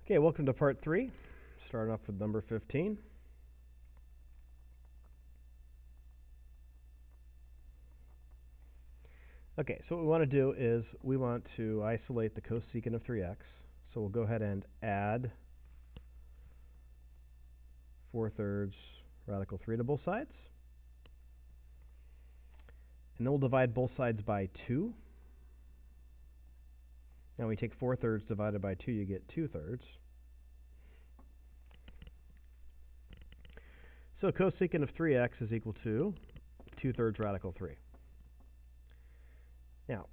Okay, welcome to part 3. Starting off with number 15. Okay, so what we want to do is we want to isolate the cosecant of 3x. So we'll go ahead and add 4/3 radical 3 to both sides. And then we'll divide both sides by 2. Now we take 4/3 divided by 2, you get 2/3. So cosecant of 3x is equal to 2/3 radical 3. Now,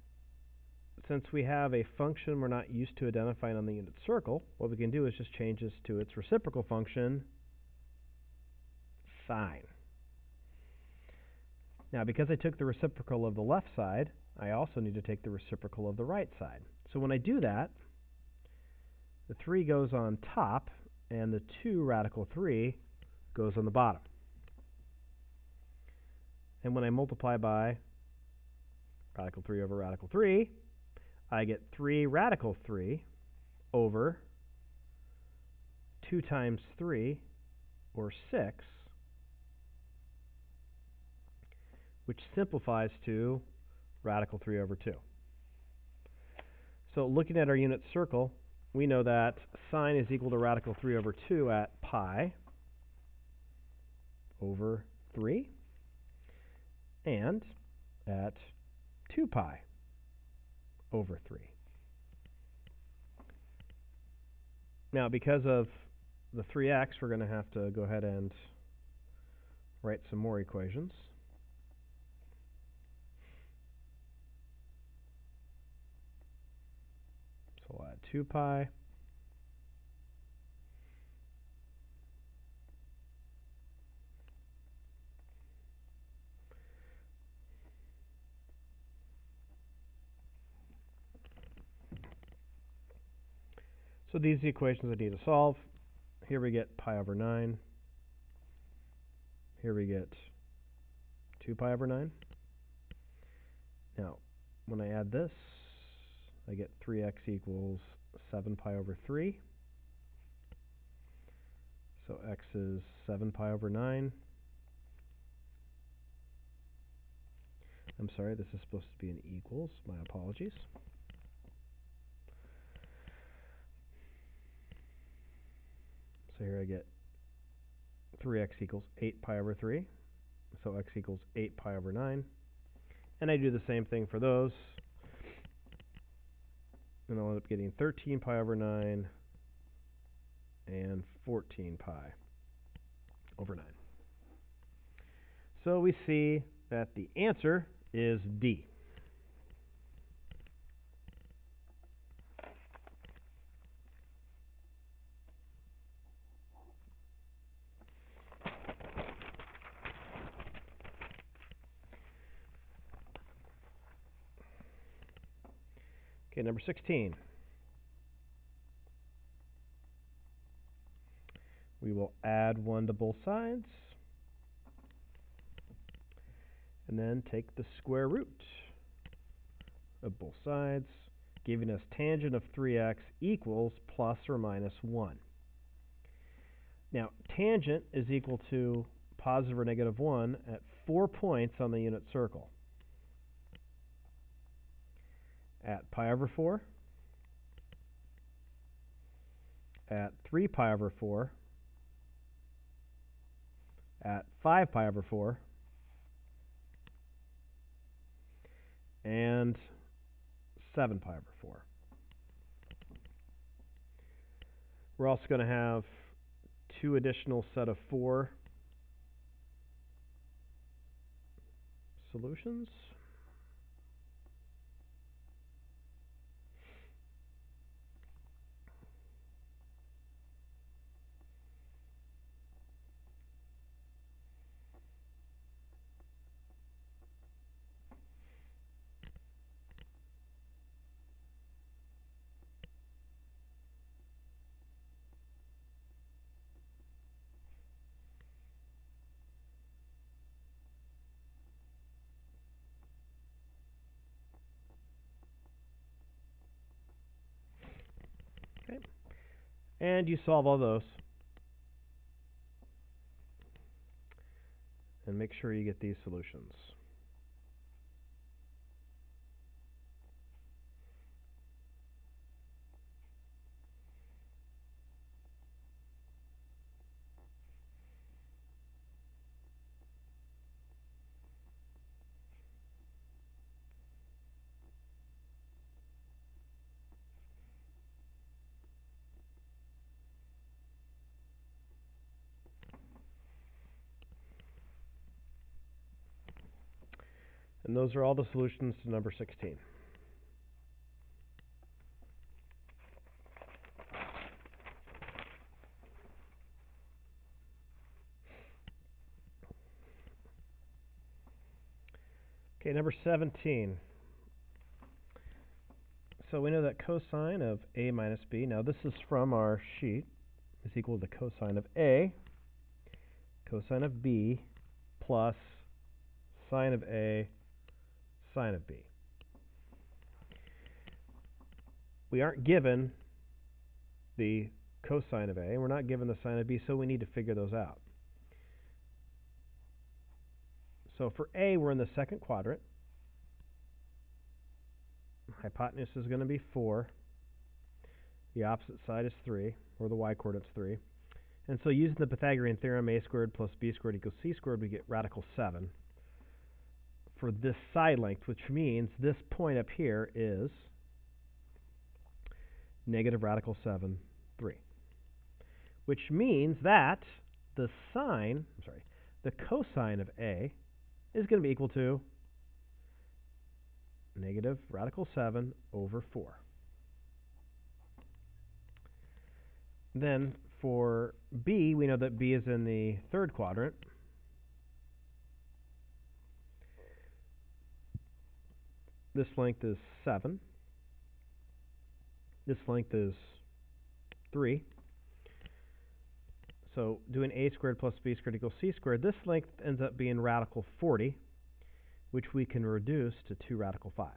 since we have a function we're not used to identifying on the unit circle, what we can do is just change this to its reciprocal function, sine. Now, because I took the reciprocal of the left side, I also need to take the reciprocal of the right side. So when I do that, the 3 goes on top, and the 2 radical 3 goes on the bottom. And when I multiply by radical 3 over radical 3, I get 3 radical 3 over 2 times 3, or 6, which simplifies to radical 3 over 2. So looking at our unit circle, we know that sine is equal to radical 3 over 2 at pi over 3 and at 2 pi over 3. Now, because of the 3x, we're going to have to go ahead and write some more equations. So we'll add 2 pi So these are the equations I need to solve. Here we get pi over 9. Here we get 2 pi over 9. Now, when I add this, I get 3x equals 7 pi over 3. So x is 7 pi over 9. I'm sorry, this is supposed to be an equals. My apologies. So here I get 3x equals 8 pi over 3. So x equals 8 pi over 9. And I do the same thing for those. And I'll end up getting 13 pi over 9 and 14 pi over 9. So we see that the answer is D. Okay, number 16. We will add 1 to both sides, and then take the square root of both sides, giving us tangent of 3x equals plus or minus 1. Now, tangent is equal to positive or negative 1 at 4 points on the unit circle. At pi over 4, at 3 pi over 4, at 5 pi over 4, and 7 pi over 4. We're also going to have 2 additional set of 4 solutions. And you solve all those. And make sure you get these solutions. And those are all the solutions to number 16. Okay, number 17. So we know that cosine of A minus B, now this is from our sheet, is equal to cosine of A, cosine of B, plus sine of A, sine of B. We aren't given the cosine of A, and we're not given the sine of B, so we need to figure those out. So for A, we're in the second quadrant. Hypotenuse is going to be 4. The opposite side is 3, or the y-coordinate's 3. And so using the Pythagorean theorem, a squared plus b squared equals c squared, we get radical 7 for this side length, which means this point up here is negative radical 7, 3. Which means that the cosine of A is going to be equal to negative radical 7 over 4. Then for B, we know that B is in the third quadrant. This length is 7. This length is 3. So doing a squared plus b squared equals c squared, this length ends up being radical 40, which we can reduce to 2 radical 5.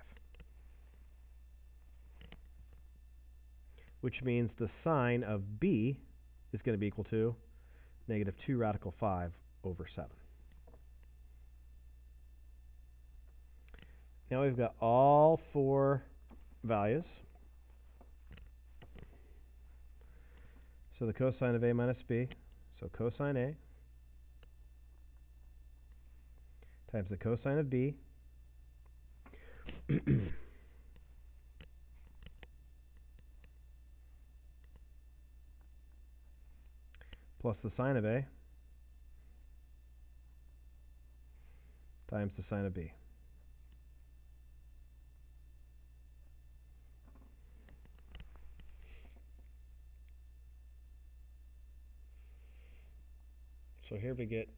Which means the sine of b is going to be equal to negative 2 radical 5 over 7. Now we've got all 4 values. So the cosine of A minus B, so cosine A, times the cosine of B, plus the sine of A, times the sine of B. So here we get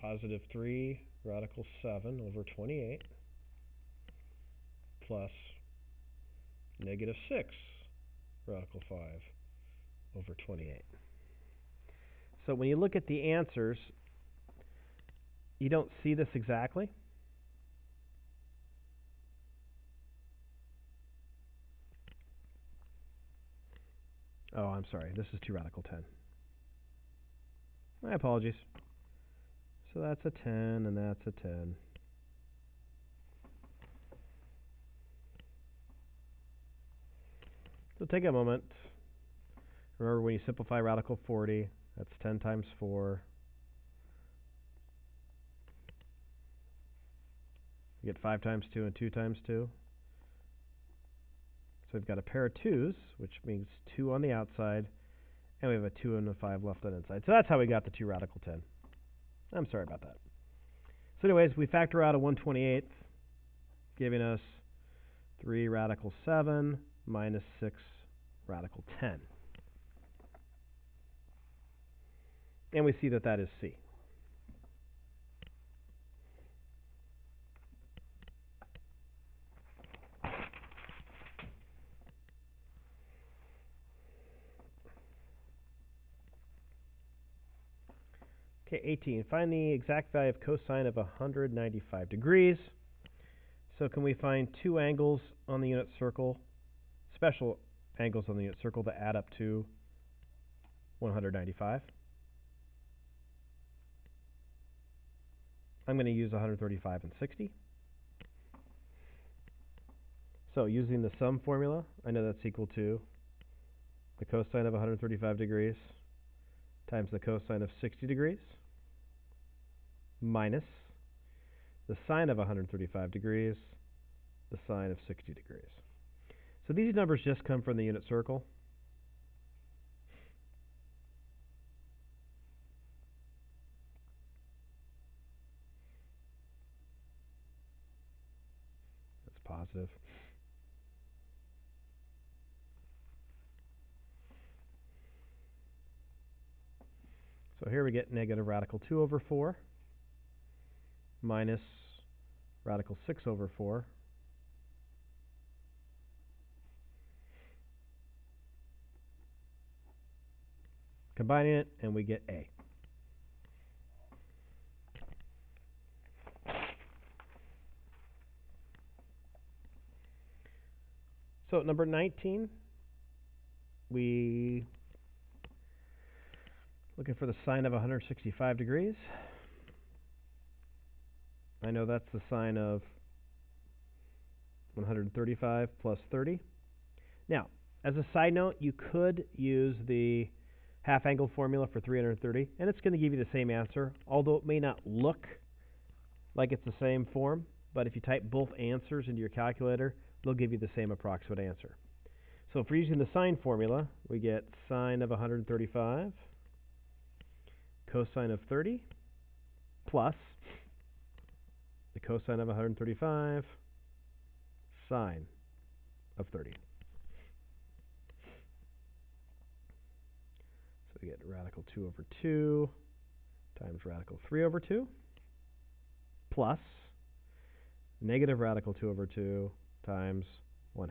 positive 3 radical 7 over 28 plus negative 6 radical 5 over 28. So when you look at the answers, you don't see this exactly. Oh, I'm sorry. This is 2 radical 10. My apologies. So that's a 10, and that's a 10. So take a moment. Remember, when you simplify radical 40, that's 10 times 4. You get 5 times 2 and 2 times 2. So we've got a pair of 2's, which means 2 on the outside, and we have a 2 and a 5 left on the inside. So that's how we got the 2 radical 10. I'm sorry about that. So anyways, we factor out a 1/28th, giving us 3 radical 7 minus 6 radical 10. And we see that that is C. Okay, 18. Find the exact value of cosine of 195 degrees. So can we find two angles on the unit circle, special angles on the unit circle that add up to 195. I'm going to use 135 and 60. So using the sum formula, I know that's equal to the cosine of 135 degrees times the cosine of 60 degrees minus the sine of 135 degrees, the sine of 60 degrees. So these numbers just come from the unit circle. That's positive. So here we get negative radical 2 over 4 minus radical 6 over 4 combining it, and we get A. So number 19, we looking for the sine of 165 degrees. I know that's the sine of 135 plus 30. Now, as a side note, you could use the half angle formula for 330, and it's going to give you the same answer, although it may not look like it's the same form. But if you type both answers into your calculator, they'll give you the same approximate answer. So if we're using the sine formula, we get sine of 135 cosine of 30 plus the cosine of 135 sine of 30. So we get radical 2 over 2 times radical 3 over 2 plus negative radical 2 over 2 times 1/2.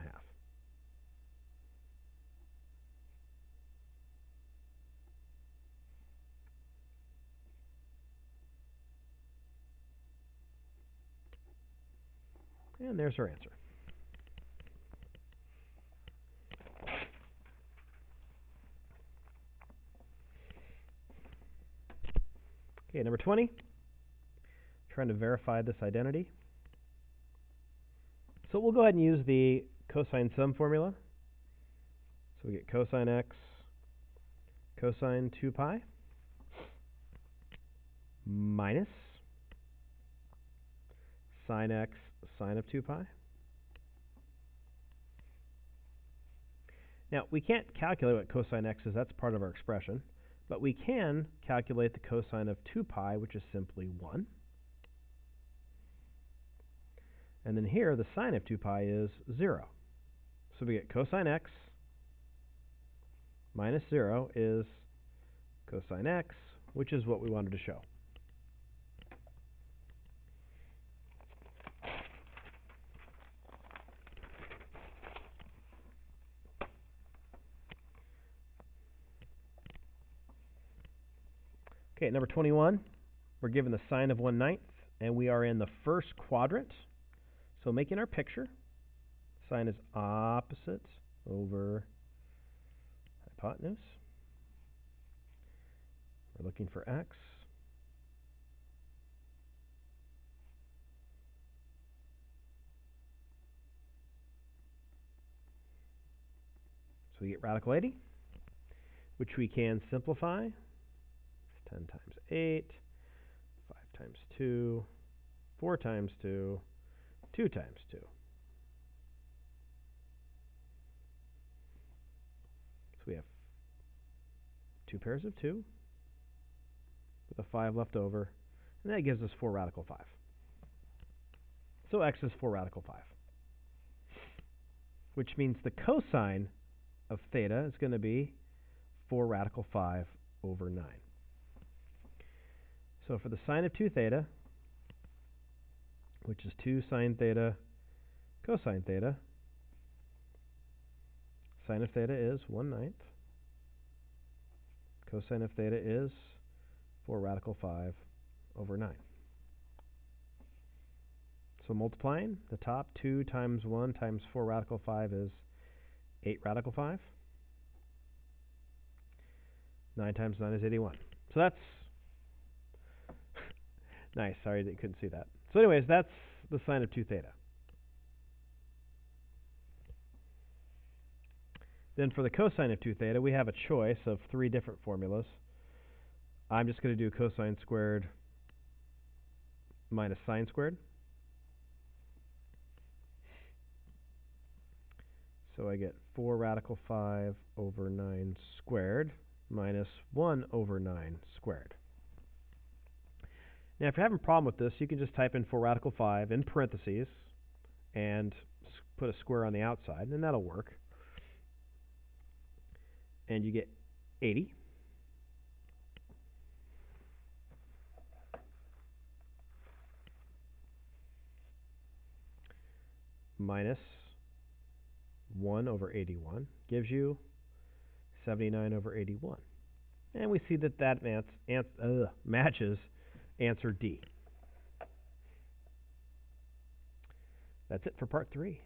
And there's our answer. Okay, number 20. Trying to verify this identity. So we'll go ahead and use the cosine sum formula. So we get cosine x cosine 2 pi minus sine x sine of 2 pi. Now, we can't calculate what cosine x is. That's part of our expression. But we can calculate the cosine of 2 pi, which is simply 1. And then here, the sine of 2 pi is 0. So we get cosine x minus 0 is cosine x, which is what we wanted to show. Okay, number 21, we're given the sine of 1/9, and we are in the first quadrant. So making our picture, sine is opposite over hypotenuse. We're looking for x. So we get radical 80, which we can simplify. It's 10 times 8, 5 times 2, 4 times 2, 2 times 2. So we have 2 pairs of 2 with a 5 left over, and that gives us 4 radical 5. So x is 4 radical 5, which means the cosine of theta is going to be 4 radical 5 over 9. So for the sine of 2 theta, which is 2 sine theta cosine theta, sine of theta is 1/9. Cosine of theta is 4 radical 5 over 9. So multiplying, the top 2 times 1 times 4 radical 5 is 8 radical 5. 9 times 9 is 81. So that's nice. Sorry that you couldn't see that. So anyways, that's the sine of 2 theta. Then for the cosine of 2 theta, we have a choice of 3 different formulas. I'm just going to do cosine squared minus sine squared. So I get 4 radical 5 over 9 squared minus 1 over 9 squared. Now, if you're having a problem with this, you can just type in 4 radical 5 in parentheses and put a square on the outside, and that'll work. And you get 80. Minus 1 over 81 gives you 79 over 81. And we see that that matches answer D. That's it for part 3.